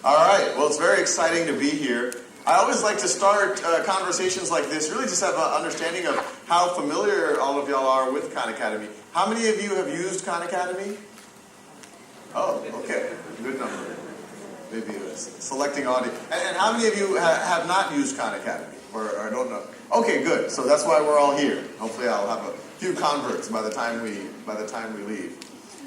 All right, well, it's very exciting to be here. I always like to start conversations like this, really just have an understanding of how familiar all of y'all are with Khan Academy. How many of you have used Khan Academy? Oh, okay, good number. Maybe selecting audience. And how many of you have not used Khan Academy, or don't know? Okay, good. So that's why we're all here. Hopefully, I'll have a few converts by the time we leave.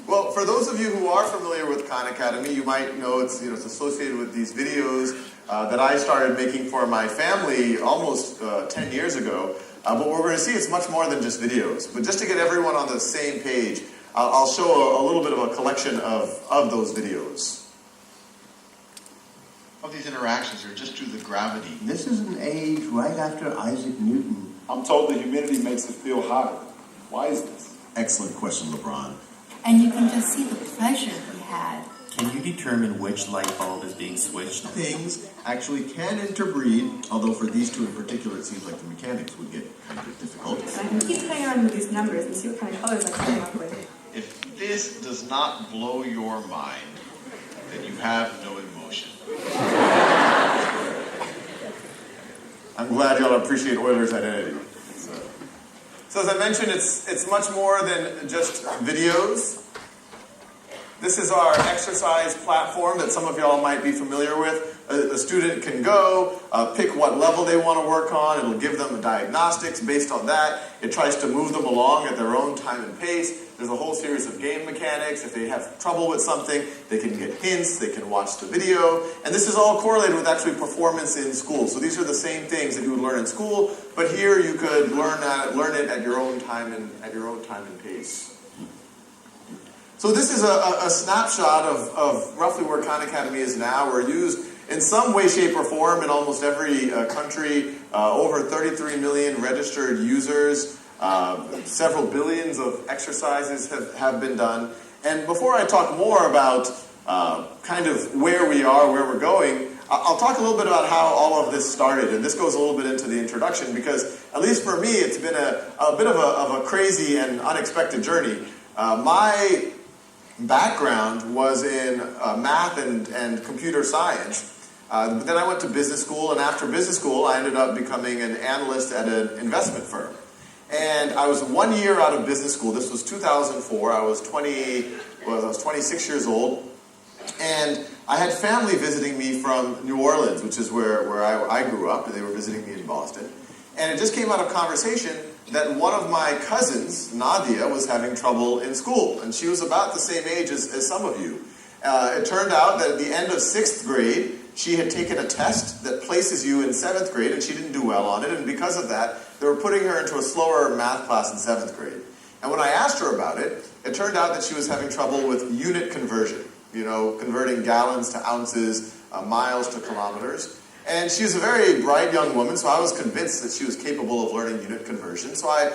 Well, for those of you who are familiar with Khan Academy, you might know it's associated with these videos that I started making for my family almost 10 years ago. But what we're going to see, it's much more than just videos. But just to get everyone on the same page, I'll show a little bit of a collection of those videos. Of these interactions are just due to the gravity. This is an age right after Isaac Newton. I'm told the humidity makes it feel hotter. Why is this? Excellent question, LeBron. And you can just see the pleasure he had. Can you determine which light bulb is being switched? Things actually can interbreed, although for these two in particular, it seems like the mechanics would get kind of difficult. I can keep playing around with these numbers and see what kind of colors I can come up with. If this does not blow your mind, then you have no emotion. I'm glad y'all appreciate Euler's identity. So as I mentioned, it's much more than just videos. This is our exercise platform that some of y'all might be familiar with. A student can go, pick what level they want to work on. It'll give them diagnostics based on that. It tries to move them along at their own time and pace. There's a whole series of game mechanics. If they have trouble with something, they can get hints, they can watch the video. And this is all correlated with actually performance in school. So these are the same things that you would learn in school, but here you could learn it at your own time and pace. So this is a snapshot of roughly where Khan Academy is now. We're used in some way, shape, or form in almost every country. Over 33 million registered users. Several billions of exercises have been done. And before I talk more about kind of where we are, where we're going, I'll talk a little bit about how all of this started. And this goes a little bit into the introduction because, at least for me, it's been a bit of a crazy and unexpected journey. My background was in math and computer science. But then I went to business school, and after business school, I ended up becoming an analyst at an investment firm. And I was 1 year out of business school. This was 2004. I was 26 years old. And I had family visiting me from New Orleans, which is where I grew up, and they were visiting me in Boston. And it just came out of conversation that one of my cousins, Nadia, was having trouble in school. And she was about the same age as some of you. It turned out that at the end of 6th grade, she had taken a test that places you in 7th grade, and she didn't do well on it. And because of that, they were putting her into a slower math class in 7th grade. And when I asked her about it, it turned out that she was having trouble with unit conversion. Converting gallons to ounces, miles to kilometers. And she was a very bright young woman, so I was convinced that she was capable of learning unit conversion. So I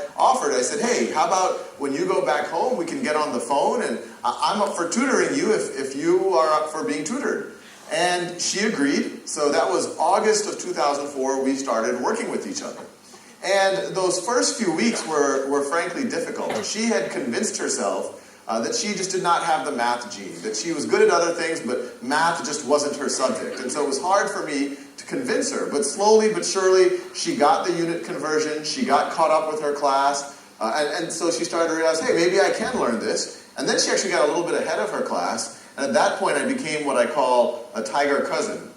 said, hey, how about when you go back home, we can get on the phone, and I'm up for tutoring you if you are up for being tutored. And she agreed. So that was August of 2004, we started working with each other. And those first few weeks were frankly difficult. She had convinced herself that she just did not have the math gene, that she was good at other things, but math just wasn't her subject. And so it was hard for me to convince her. But slowly but surely, she got the unit conversion, she got caught up with her class, and so she started to realize, hey, maybe I can learn this. And then she actually got a little bit ahead of her class, and at that point I became what I call a tiger cousin.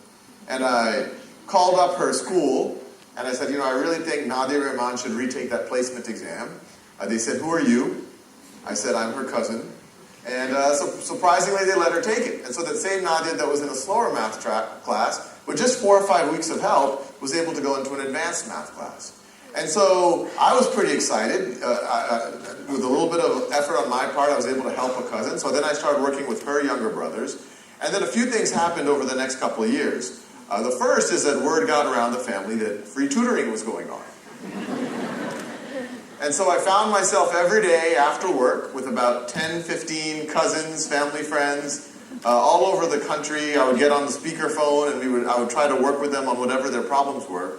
And I called up her school, and I said, I really think Nadia Rahman should retake that placement exam. They said, who are you? I said, I'm her cousin. And so surprisingly, they let her take it. And so that same Nadia that was in a slower math class, with just 4 or 5 weeks of help, was able to go into an advanced math class. And so I was pretty excited. With a little bit of effort on my part, I was able to help a cousin. So then I started working with her younger brothers. And then a few things happened over the next couple of years. The first is that word got around the family that free tutoring was going on. And so I found myself every day after work with about 10, 15 cousins, family friends, all over the country. I would get on the speakerphone and I would try to work with them on whatever their problems were.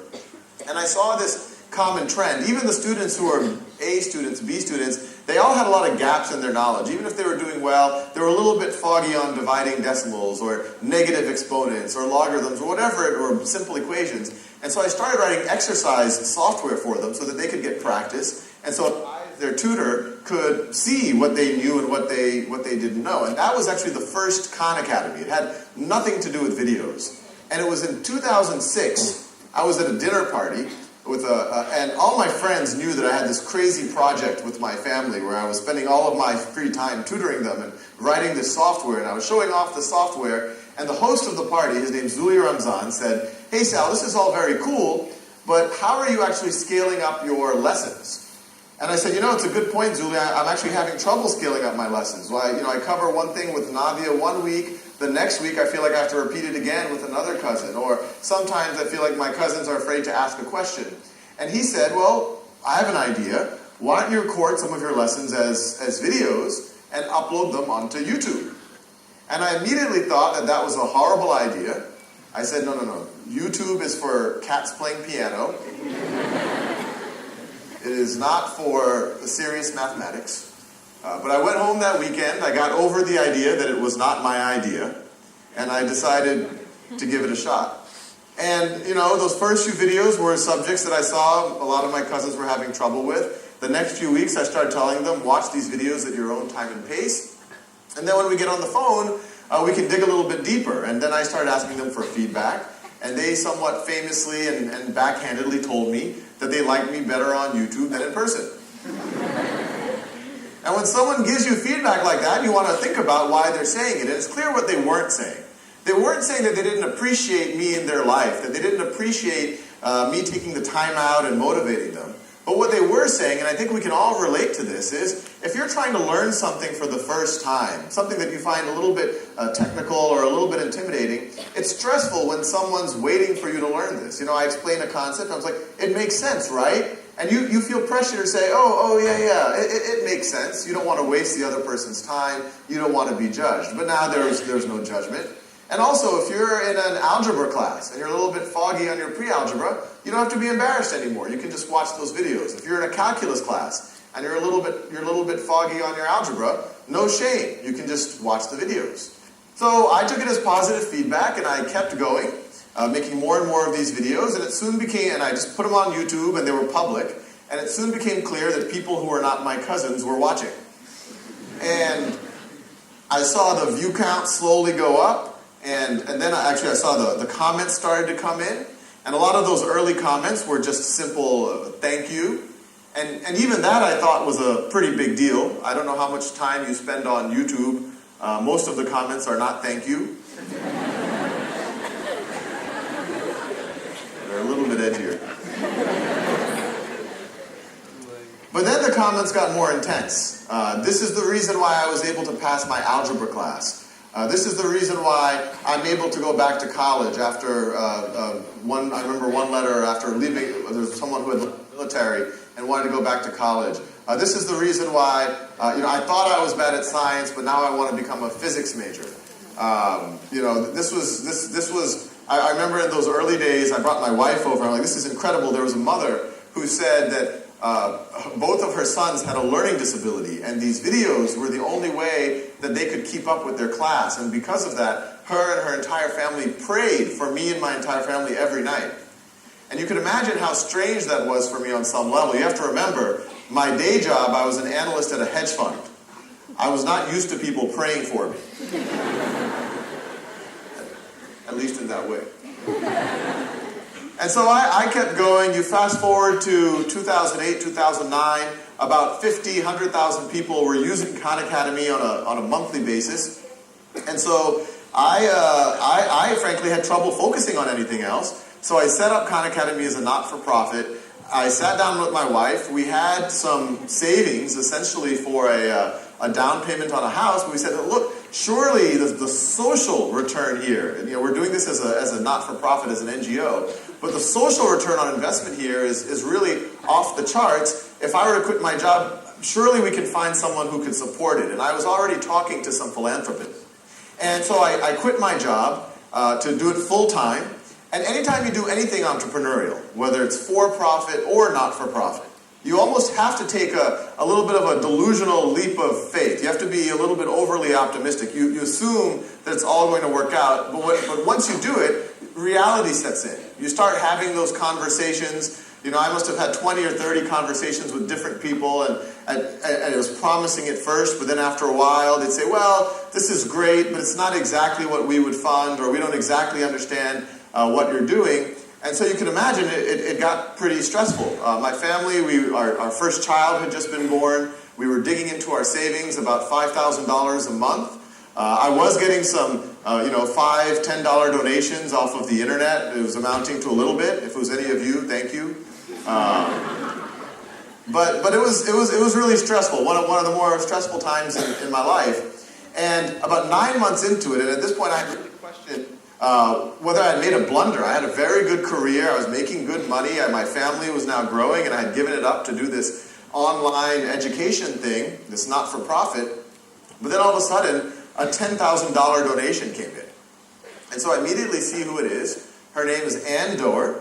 And I saw this common trend. Even the students who are A students, B students, they all had a lot of gaps in their knowledge. Even if they were doing well, they were a little bit foggy on dividing decimals or negative exponents or logarithms or whatever, or simple equations. And so I started writing exercise software for them so that they could get practice. And so I, their tutor, could see what they knew and what they didn't know. And that was actually the first Khan Academy. It had nothing to do with videos. And it was in 2006, I was at a dinner party with and all my friends knew that I had this crazy project with my family where I was spending all of my free time tutoring them and writing this software, and I was showing off the software, and the host of the party, his name's Zulia Ramzan, said, "Hey Sal, this is all very cool, but how are you actually scaling up your lessons?" And I said, it's a good point, Zulia. I'm actually having trouble scaling up my lessons. Well, I cover one thing with Nadia one week, the next week I feel like I have to repeat it again with another cousin. Or sometimes I feel like my cousins are afraid to ask a question. And he said, well, I have an idea. Why don't you record some of your lessons as videos and upload them onto YouTube? And I immediately thought that that was a horrible idea. I said, no. YouTube is for cats playing piano. It is not for serious mathematics. But I went home that weekend, I got over the idea that it was not my idea, and I decided to give it a shot. And, those first few videos were subjects that I saw a lot of my cousins were having trouble with. The next few weeks I started telling them, watch these videos at your own time and pace. And then when we get on the phone, we can dig a little bit deeper. And then I started asking them for feedback. And they somewhat famously and backhandedly told me that they liked me better on YouTube than in person. And when someone gives you feedback like that, you want to think about why they're saying it. And it's clear what they weren't saying. They weren't saying that they didn't appreciate me in their life, that they didn't appreciate me taking the time out and motivating them. But what they were saying, and I think we can all relate to this, is if you're trying to learn something for the first time, something that you find a little bit technical or a little bit intimidating, it's stressful when someone's waiting for you to learn this. I explain a concept, I was like, it makes sense, right? And you feel pressure to say, oh yeah, it makes sense. You don't want to waste the other person's time. You don't want to be judged. But now there's no judgment. And also, if you're in an algebra class and you're a little bit foggy on your pre-algebra, you don't have to be embarrassed anymore. You can just watch those videos. If you're in a calculus class and you're a little bit foggy on your algebra, no shame. You can just watch the videos. So I took it as positive feedback and I kept going, making more and more of these videos, and it soon became, and I just put them on YouTube and they were public, and it soon became clear that people who were not my cousins were watching. And I saw the view count slowly go up, and then I saw the comments started to come in, and a lot of those early comments were just simple thank you, and even that I thought was a pretty big deal. I don't know how much time you spend on YouTube. Most of the comments are not thank you. They're a little bit edgier. But then the comments got more intense. This is the reason why I was able to pass my algebra class. This is the reason why I'm able to go back to college after I remember one letter after leaving, there was someone who had left the military and wanted to go back to college. This is the reason why, I thought I was bad at science, but now I want to become a physics major. This was, I remember in those early days, I brought my wife over, I'm like, this is incredible. There was a mother who said that both of her sons had a learning disability, and these videos were the only way that they could keep up with their class. And because of that, her and her entire family prayed for me and my entire family every night. And you can imagine how strange that was for me on some level. You have to remember, my day job, I was an analyst at a hedge fund. I was not used to people praying for me. At least in that way. And so I kept going. You fast forward to 2008, 2009, about 50, 100,000 people were using Khan Academy on a monthly basis. And so I frankly had trouble focusing on anything else. So I set up Khan Academy as a not-for-profit. I sat down with my wife. We had some savings, essentially, for a down payment on a house. But we said, look, surely the social return here, and, we're doing this as a not-for-profit, as an NGO, but the social return on investment here is really off the charts. If I were to quit my job, surely we can find someone who could support it. And I was already talking to some philanthropists. And so I quit my job to do it full-time. And anytime you do anything entrepreneurial, whether it's for-profit or not-for-profit, you almost have to take a little bit of a delusional leap of faith. You have to be a little bit overly optimistic. You assume that it's all going to work out, but once you do it, reality sets in. You start having those conversations. I must have had 20 or 30 conversations with different people, and it was promising at first, but then after a while they'd say, well, this is great, but it's not exactly what we would fund, or we don't exactly understand what you're doing. And so you can imagine it got pretty stressful. My family, our first child had just been born. We were digging into our savings, about $5,000 a month. I was getting some, $5, $10 donations off of the internet. It was amounting to a little bit. If it was any of you, thank you. But it was really stressful. One of the more stressful times in my life. And about 9 months into it, and at this point I really questioned whether I had made a blunder. I had a very good career. I was making good money. My family was now growing, and I had given it up to do this online education thing, this not-for-profit. But then all of a sudden, a $10,000 donation came in. And so I immediately see who it is. Her name is Ann Doerr.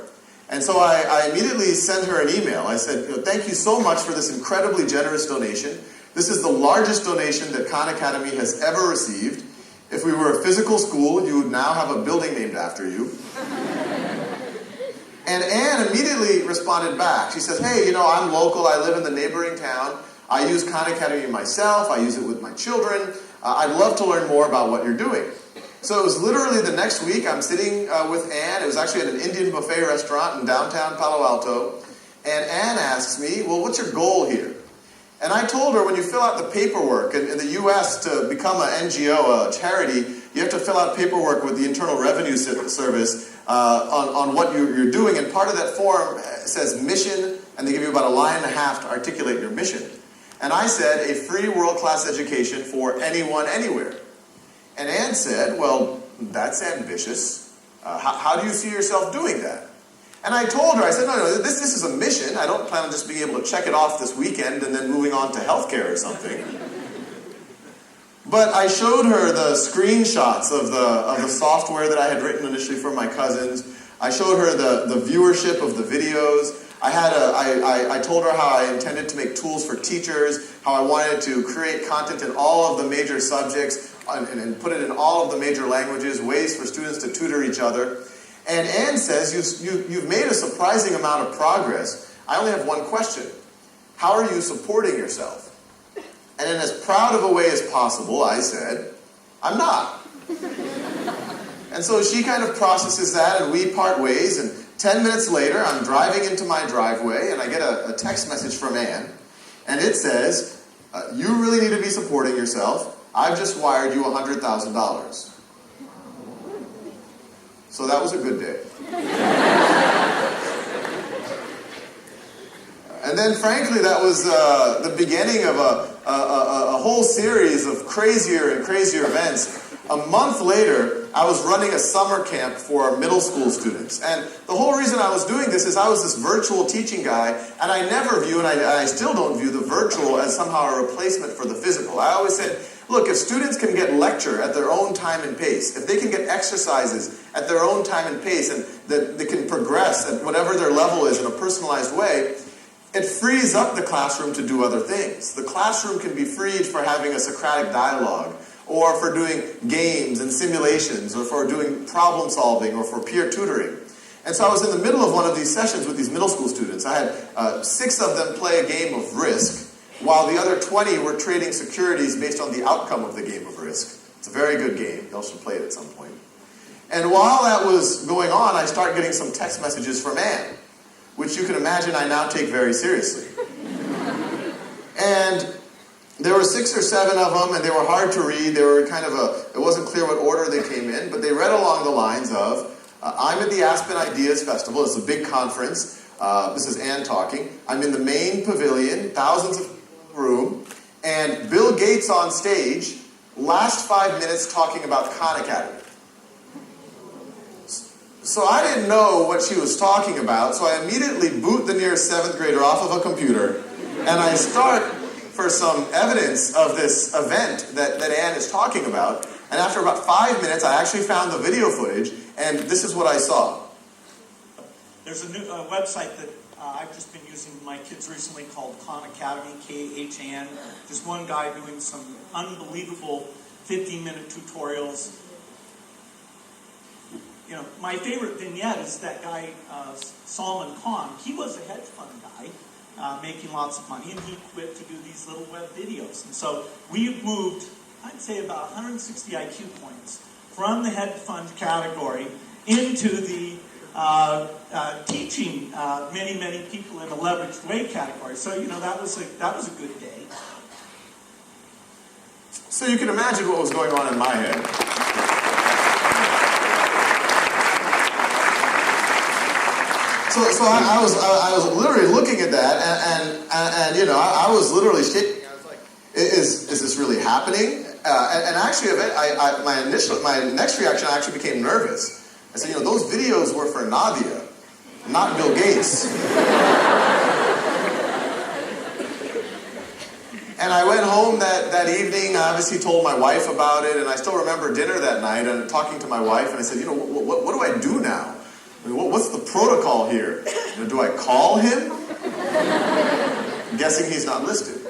And so I immediately sent her an email. I said, thank you so much for this incredibly generous donation. This is the largest donation that Khan Academy has ever received. If we were a physical school, you would now have a building named after you. And Ann immediately responded back. She says, hey, I'm local. I live in the neighboring town. I use Khan Academy myself. I use it with my children. I'd love to learn more about what you're doing. So it was literally the next week. I'm sitting with Ann. It was actually at an Indian buffet restaurant in downtown Palo Alto. And Ann asks me, well, what's your goal here? And I told her, when you fill out the paperwork, in the U.S. to become an NGO, a charity, you have to fill out paperwork with the Internal Revenue Service on what you're doing. And part of that form says mission, and they give you about a line and a half to articulate your mission. And I said, a free world-class education for anyone, anywhere. And Ann said, well, that's ambitious. How do you see yourself doing that? And I told her, I said, no, this is a mission. I don't plan on just being able to check it off this weekend and then moving on to healthcare or something. But I showed her the screenshots of the software that I had written initially for my cousins. I showed her the viewership of the videos. I told her how I intended to make tools for teachers, how I wanted to create content in all of the major subjects and put it in all of the major languages, ways for students to tutor each other. And Ann says, you've made a surprising amount of progress. I only have one question. How are you supporting yourself? And in as proud of a way as possible, I said, I'm not. And so she kind of processes that, and we part ways. And 10 minutes later, I'm driving into my driveway, and I get a text message from Ann. And it says, you really need to be supporting yourself. I've just wired you $100,000. So that was a good day. And then, frankly, that was the beginning of a whole series of crazier and crazier events. A month later, I was running a summer camp for middle school students. And the whole reason I was doing this is I was this virtual teaching guy, and I never view, and I still don't view, the virtual as somehow a replacement for the physical. I always said, look, if students can get lecture at their own time and pace, if they can get exercises at their own time and pace, and that they can progress at whatever their level is in a personalized way, it frees up the classroom to do other things. The classroom can be freed for having a Socratic dialogue, or for doing games and simulations, or for doing problem solving, or for peer tutoring. And so I was in the middle of one of these sessions with these middle school students. I had 6 of them play a game of Risk, while the other 20 were trading securities based on the outcome of the game of Risk. It's a very good game. You all should play it at some point. And while that was going on, I start getting some text messages from Ann, which you can imagine I now take very seriously. And there were 6 or 7 of them, and they were hard to read. They were kind of it wasn't clear what order they came in, but they read along the lines of, I'm at the Aspen Ideas Festival. It's a big conference. This is Ann talking. I'm in the main pavilion, thousands of room, and Bill Gates on stage, last 5 minutes talking about Khan Academy. So I didn't know what she was talking about, so I immediately boot the nearest 7th grader off of a computer, and I start for some evidence of this event that Ann is talking about. And after about 5 minutes, I actually found the video footage, and this is what I saw. There's a new website that I've just been using my kids recently called Khan Academy, K-H-A-N. There's one guy doing some unbelievable 15-minute tutorials. You know, my favorite vignette is that guy, Salman. He was a hedge fund guy, making lots of money, and he quit to do these little web videos. And so we've moved, I'd say, about 160 IQ points from the hedge fund category into the teaching many people in a leveraged way category. So, you know, that was a good day. So you can imagine what was going on in my head. So I was literally looking at that, and you know, I was literally shaking. I was like, "Is this really happening?" And actually, my next reaction actually became nervous. I said, "You know, those videos were for Nadia, not Bill Gates." And I went home that evening. I obviously told my wife about it, and I still remember dinner that night and talking to my wife. And I said, "You know, what do I do now? I mean, what's the protocol here? You know, do I call him?" I'm guessing he's not listed.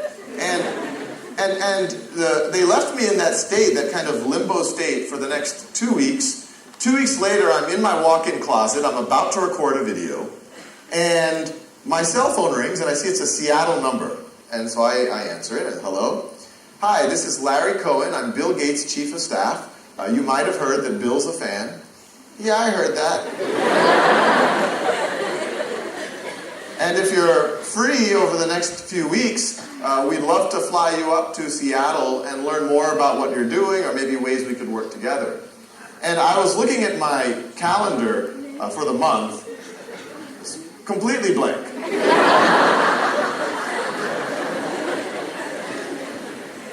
They left me in that state, that kind of limbo state, for the next 2 weeks. 2 weeks later, I'm in my walk-in closet. I'm about to record a video, and my cell phone rings, and I see it's a Seattle number. And so I answer it. Hello? Hi, this is Larry Cohen. I'm Bill Gates' chief of staff. You might have heard that Bill's a fan. Yeah, I heard that. And if you're free over the next few weeks, we'd love to fly you up to Seattle and learn more about what you're doing, or maybe ways we could work together. And I was looking at my calendar for the month. It's completely blank.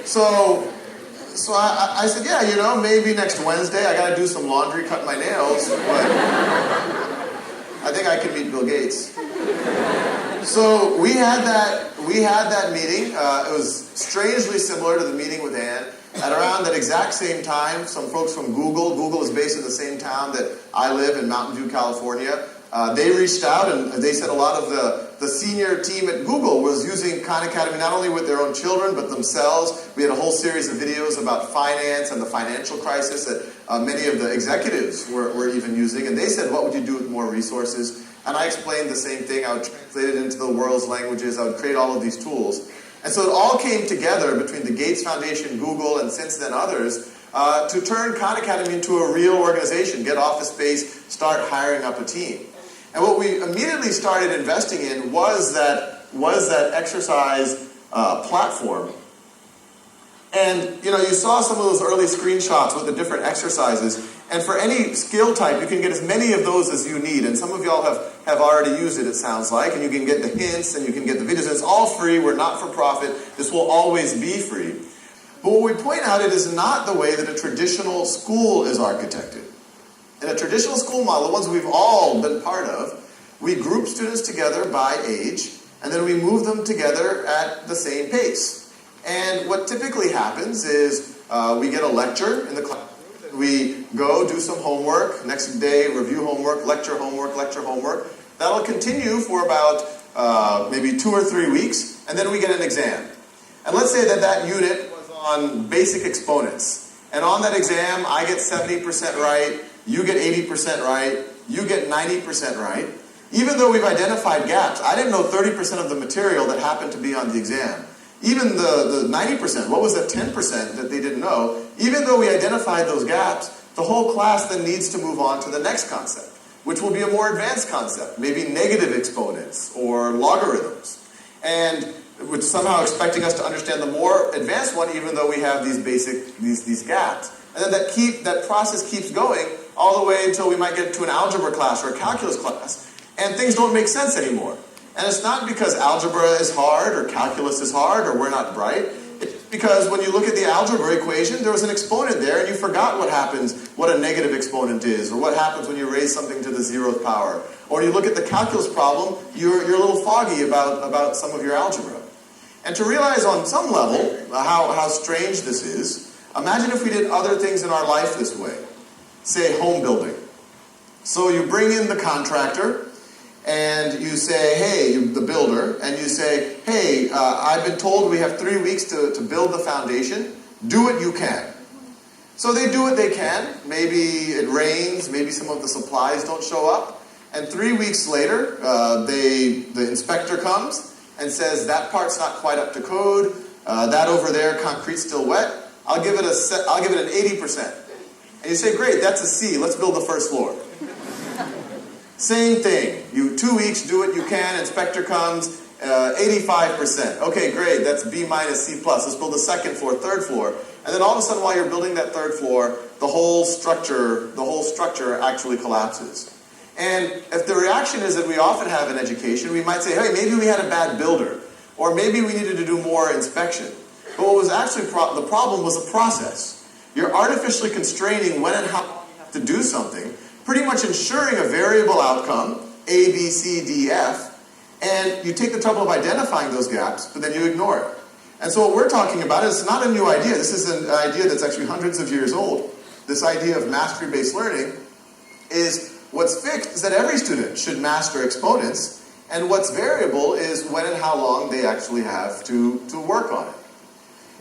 So I said, yeah, you know, maybe next Wednesday. I got to do some laundry, cut my nails, but I think I can meet Bill Gates. So we had that meeting. It was strangely similar to the meeting with Ann. At around that exact same time, some folks from Google is based in the same town that I live in, Mountain View, California. They reached out, and they said a lot of the senior team at Google was using Khan Academy not only with their own children, but themselves. We had a whole series of videos about finance and the financial crisis that many of the executives were even using. And they said, what would you do with more resources? And I explained the same thing. I would translate it into the world's languages. I would create all of these tools. And so it all came together between the Gates Foundation, Google, and since then others, to turn Khan Academy into a real organization, get office space, start hiring up a team. And what we immediately started investing in was that exercise platform. And you know, you saw some of those early screenshots with the different exercises. And for any skill type, you can get as many of those as you need. And some of y'all have already used it sounds like. And you can get the hints, and you can get the videos. And it's all free. We're not for profit. This will always be free. But what we point out, it is not the way that a traditional school is architected. In a traditional school model, the ones we've all been part of, we group students together by age, and then we move them together at the same pace. And what typically happens is we get a lecture in the class. We go do some homework. Next day, review homework, lecture homework, lecture homework. That'll continue for about maybe 2 or 3 weeks, and then we get an exam. And let's say that unit was on basic exponents. And on that exam, I get 70% right, you get 80% right, you get 90% right. Even though we've identified gaps, I didn't know 30% of the material that happened to be on the exam. Even the 90%, what was that 10% that they didn't know? Even though we identified those gaps, the whole class then needs to move on to the next concept, which will be a more advanced concept, maybe negative exponents or logarithms. And which somehow expecting us to understand the more advanced one, even though we have these gaps. And then that process keeps going all the way until we might get to an algebra class or a calculus class, and things don't make sense anymore. And it's not because algebra is hard or calculus is hard or we're not bright. It's because when you look at the algebra equation, there was an exponent there and you forgot what happens, what a negative exponent is, or what happens when you raise something to the 0th power. Or you look at the calculus problem, you're a little foggy about some of your algebra. And to realize on some level how strange this is, imagine if we did other things in our life this way. Say home building. So you bring in the contractor, and you say, hey, the builder, and you say, hey, I've been told we have 3 weeks to build the foundation. Do what you can. So they do what they can. Maybe it rains, maybe some of the supplies don't show up. And 3 weeks later, the inspector comes and says, that part's not quite up to code. That over there, concrete's still wet. I'll give it an 80%. And you say, great, that's a C. Let's build the first floor. Same thing. 2 weeks, do what you can. Inspector comes, 85%. Okay, great. That's B minus C plus. Let's build the second floor, third floor. And then all of a sudden, while you're building that third floor, the whole structure actually collapses. And if the reaction is that we often have in education, we might say, hey, maybe we had a bad builder, or maybe we needed to do more inspection. But what was actually the problem was the process. You're artificially constraining when and how you have to do something, pretty much ensuring a variable outcome, A, B, C, D, F, and you take the trouble of identifying those gaps, but then you ignore it. And so what we're talking about is not a new idea. This is an idea that's actually hundreds of years old. This idea of mastery-based learning is what's fixed is that every student should master exponents, and what's variable is when and how long they actually have to work on it.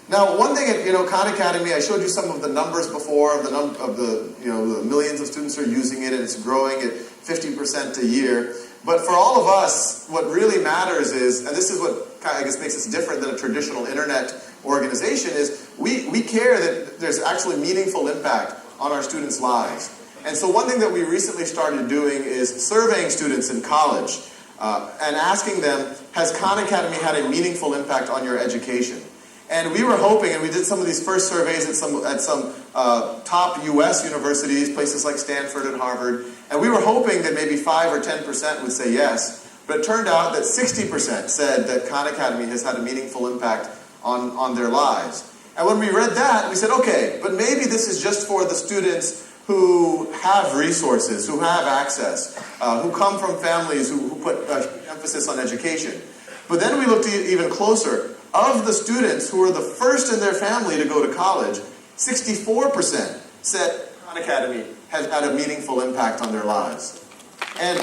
Now, one thing at Khan Academy, I showed you some of the numbers before, the millions of students are using it, and it's growing at 50% a year. But for all of us, what really matters is, and this is what I guess makes us different than a traditional internet organization, is we care that there's actually meaningful impact on our students' lives. And so one thing that we recently started doing is surveying students in college and asking them, has Khan Academy had a meaningful impact on your education? And we were hoping, and we did some of these first surveys at some top U.S. universities, places like Stanford and Harvard, and we were hoping that maybe 5 or 10% would say yes. But it turned out that 60% said that Khan Academy has had a meaningful impact on their lives. And when we read that, we said, okay, but maybe this is just for the students who have resources, who have access, who come from families who put emphasis on education. But then we looked even closer. Of the students who were the first in their family to go to college, 64% said Khan Academy has had a meaningful impact on their lives. And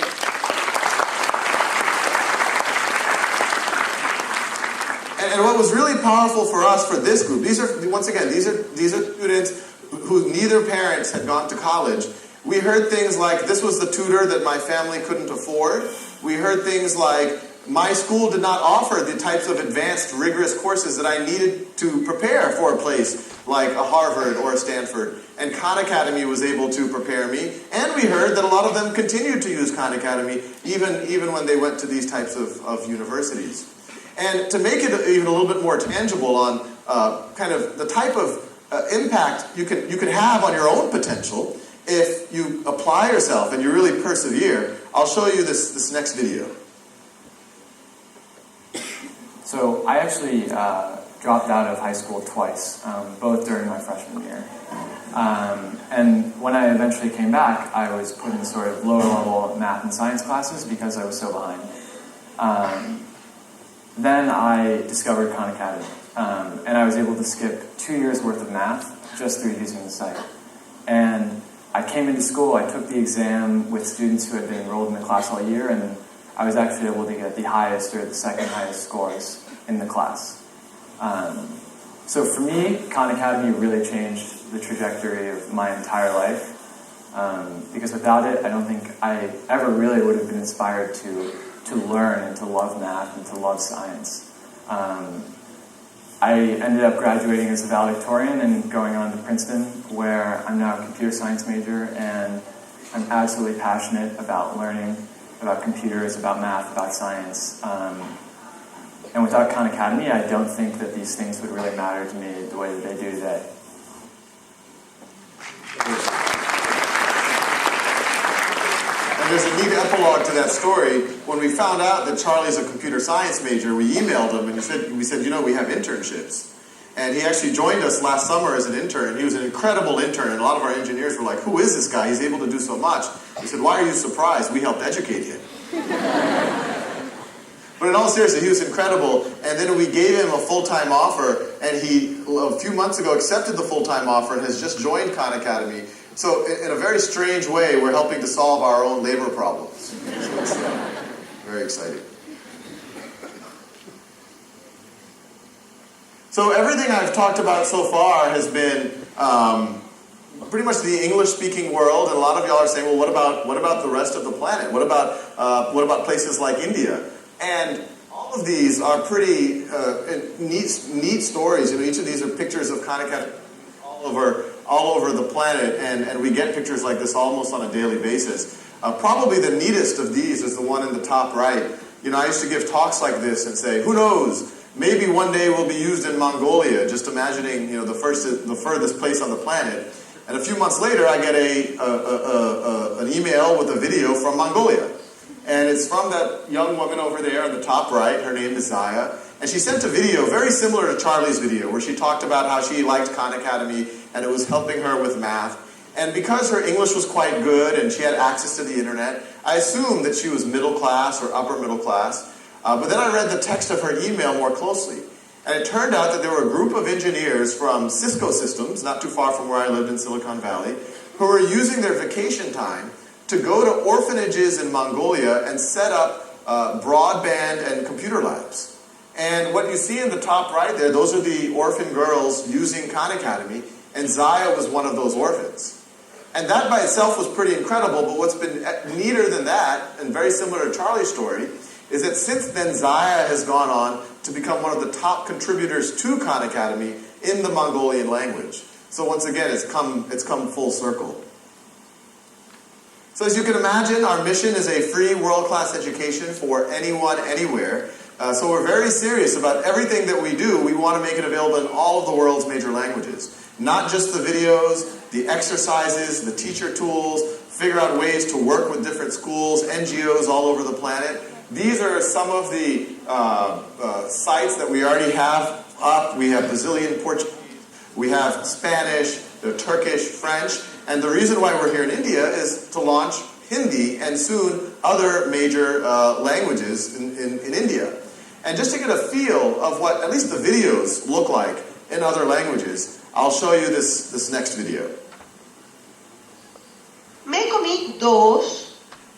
what was really powerful for us, for this group, these are students who neither parents had gone to college. We heard things like, this was the tutor that my family couldn't afford. We heard things like, my school did not offer the types of advanced, rigorous courses that I needed to prepare for a place like a Harvard or a Stanford. And Khan Academy was able to prepare me. And we heard that a lot of them continued to use Khan Academy even when they went to these types of universities. And to make it even a little bit more tangible on kind of the type of impact you can have on your own potential if you apply yourself and you really persevere, I'll show you this next video. So I actually dropped out of high school twice, both during my freshman year. And when I eventually came back, I was put in sort of lower level math and science classes because I was so behind. Then I discovered Khan Academy, and I was able to skip 2 years worth of math just through using the site. And I came into school, I took the exam with students who had been enrolled in the class all year, and I was actually able to get the highest or the second highest scores in the class. So for me, Khan Academy really changed the trajectory of my entire life. Because without it, I don't think I ever really would have been inspired to learn and to love math and to love science. I ended up graduating as a valedictorian and going on to Princeton, where I'm now a computer science major, and I'm absolutely passionate about learning, about computers, about math, about science. And without Khan Academy, I don't think that these things would really matter to me the way that they do today. And there's a neat epilogue to that story. When we found out that Charlie's a computer science major, we emailed him and we said, we have internships. And he actually joined us last summer as an intern. He was an incredible intern, and a lot of our engineers were like, who is this guy? He's able to do so much. He said, why are you surprised? We helped educate him. But in all seriousness, he was incredible. And then we gave him a full-time offer, and he, a few months ago, accepted the full-time offer and has just joined Khan Academy. So in a very strange way, we're helping to solve our own labor problems. So Very exciting. So everything I've talked about so far has been pretty much the English-speaking world, and a lot of y'all are saying, well, what about the rest of the planet? What about places like India? And all of these are pretty neat stories. You know, each of these are pictures of Khan Academy all over the planet, and we get pictures like this almost on a daily basis. Probably the neatest of these is the one in the top right. You know, I used to give talks like this and say, who knows? Maybe one day we'll be used in Mongolia, just imagining, you know, the furthest place on the planet. And a few months later, I get an email with a video from Mongolia. And it's from that young woman over there in the top right. Her name is Zaya. And she sent a video very similar to Charlie's video, where she talked about how she liked Khan Academy and it was helping her with math. And because her English was quite good and she had access to the internet, I assumed that she was middle class or upper middle class. But then I read the text of her email more closely. And it turned out that there were a group of engineers from Cisco Systems, not too far from where I lived in Silicon Valley, who were using their vacation time to go to orphanages in Mongolia and set up broadband and computer labs. And what you see in the top right there, those are the orphan girls using Khan Academy, and Zaya was one of those orphans. And that by itself was pretty incredible, but what's been neater than that, and very similar to Charlie's story, is that since then Zaya has gone on to become one of the top contributors to Khan Academy in the Mongolian language. So once again, it's come full circle. So as you can imagine, our mission is a free world-class education for anyone, anywhere. So we're very serious about everything that we do. We want to make it available in all of the world's major languages. Not just the videos, the exercises, the teacher tools, figure out ways to work with different schools, NGOs all over the planet. These are some of the sites that we already have up. We have Brazilian Portuguese, we have Spanish, Turkish, French, and the reason why we're here in India is to launch Hindi and soon other major languages in India. And just to get a feel of what at least the videos look like in other languages, I'll show you this next video. Me comí 2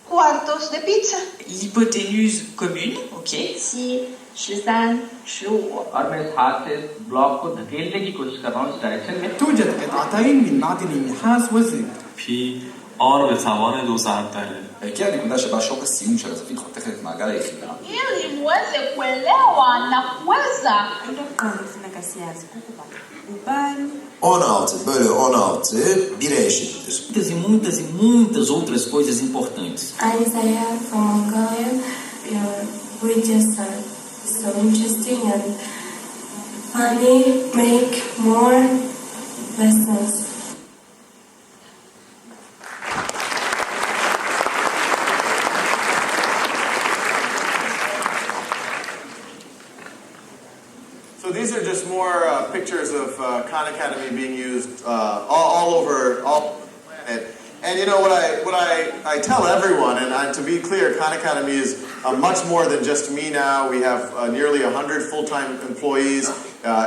cuartos de pizza. L'hypoténuse commune, ok. 7, 13, 15. और मैं इस हाथ से इस block को धकेलने की कोशिश कर रहा हूँ इस डायरेक्शन में. توجد قطعتين من معدن النحاس والزنك. في أور بتوان 2 ساعات تقريبا. aqui a הנקודה שבה שוק הסיום של הזווית חותכת את מעגל היחידה. ili muweze kuelewa na kuweza On altı bölü 16 1'e eşittir. Muitas e muitas outras coisas importantes. Isaiah from Mongolia, your videos are so interesting and funny. Make more lessons. So these are just more pictures of Khan Academy being used all over the planet. And you know what I tell everyone, and to be clear, Khan Academy is much more than just me now. We have nearly 100 full-time employees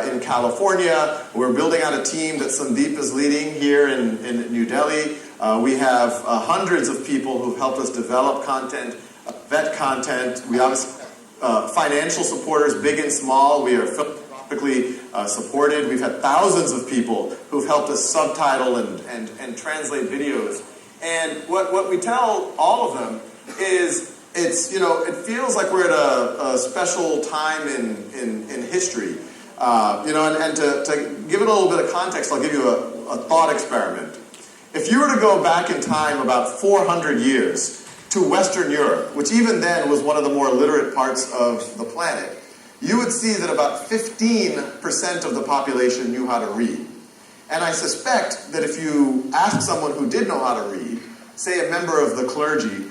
in California. We're building out a team that Sandeep is leading here in New Delhi. We have hundreds of people who've helped us develop content, vet content. We obviously have financial supporters, big and small. We are philanthropically supported. We've had thousands of people who've helped us subtitle and translate videos. And what we tell all of them is it feels like we're at a special time in history. And to give it a little bit of context, I'll give you a thought experiment. If you were to go back in time about 400 years to Western Europe, which even then was one of the more literate parts of the planet, you would see that about 15% of the population knew how to read. And I suspect that if you ask someone who did know how to read, say a member of the clergy,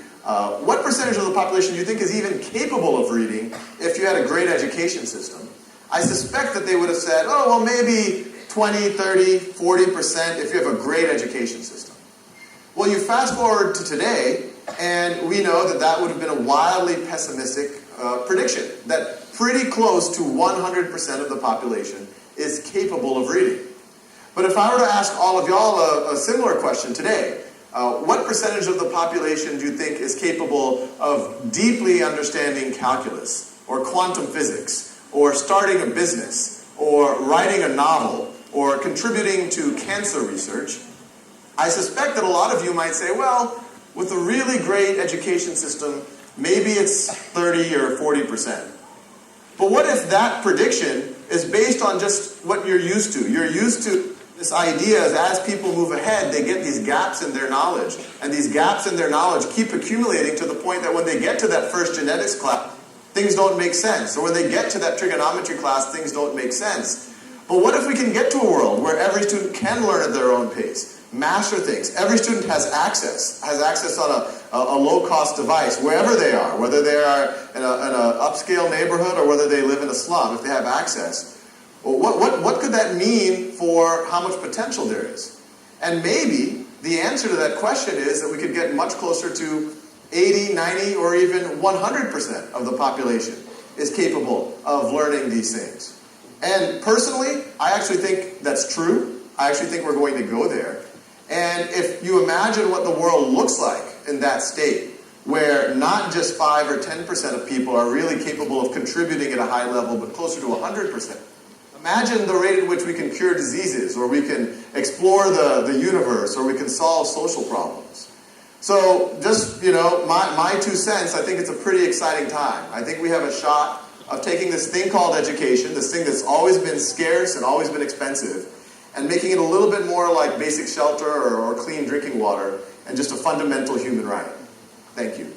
what percentage of the population do you think is even capable of reading if you had a great education system? I suspect that they would have said, oh, well, maybe 20, 30, 40% if you have a great education system. Well, you fast forward to today, and we know that would have been a wildly pessimistic prediction, that pretty close to 100% of the population is capable of reading. But if I were to ask all of y'all a similar question today, What percentage of the population do you think is capable of deeply understanding calculus, or quantum physics, or starting a business, or writing a novel, or contributing to cancer research? I suspect that a lot of you might say, well, with a really great education system, maybe it's 30 or 40%. But what if that prediction is based on just what you're used to? You're used to this idea as people move ahead, they get these gaps in their knowledge. And these gaps in their knowledge keep accumulating to the point that when they get to that first genetics class, things don't make sense. Or when they get to that trigonometry class, things don't make sense. But what if we can get to a world where every student can learn at their own pace, master things? Every student has access on a low-cost device, wherever they are, whether they are in an upscale neighborhood or whether they live in a slum, if they have access. Well, what could that mean for how much potential there is? And maybe the answer to that question is that we could get much closer to 80, 90, or even 100% of the population is capable of learning these things. And personally, I actually think that's true. I actually think we're going to go there. And if you imagine what the world looks like in that state, where not just 5 or 10% of people are really capable of contributing at a high level, but closer to 100%. Imagine the rate at which we can cure diseases, or we can explore the universe, or we can solve social problems. So just, my 2 cents, I think it's a pretty exciting time. I think we have a shot of taking this thing called education, this thing that's always been scarce and always been expensive, and making it a little bit more like basic shelter or clean drinking water, and just a fundamental human right. Thank you.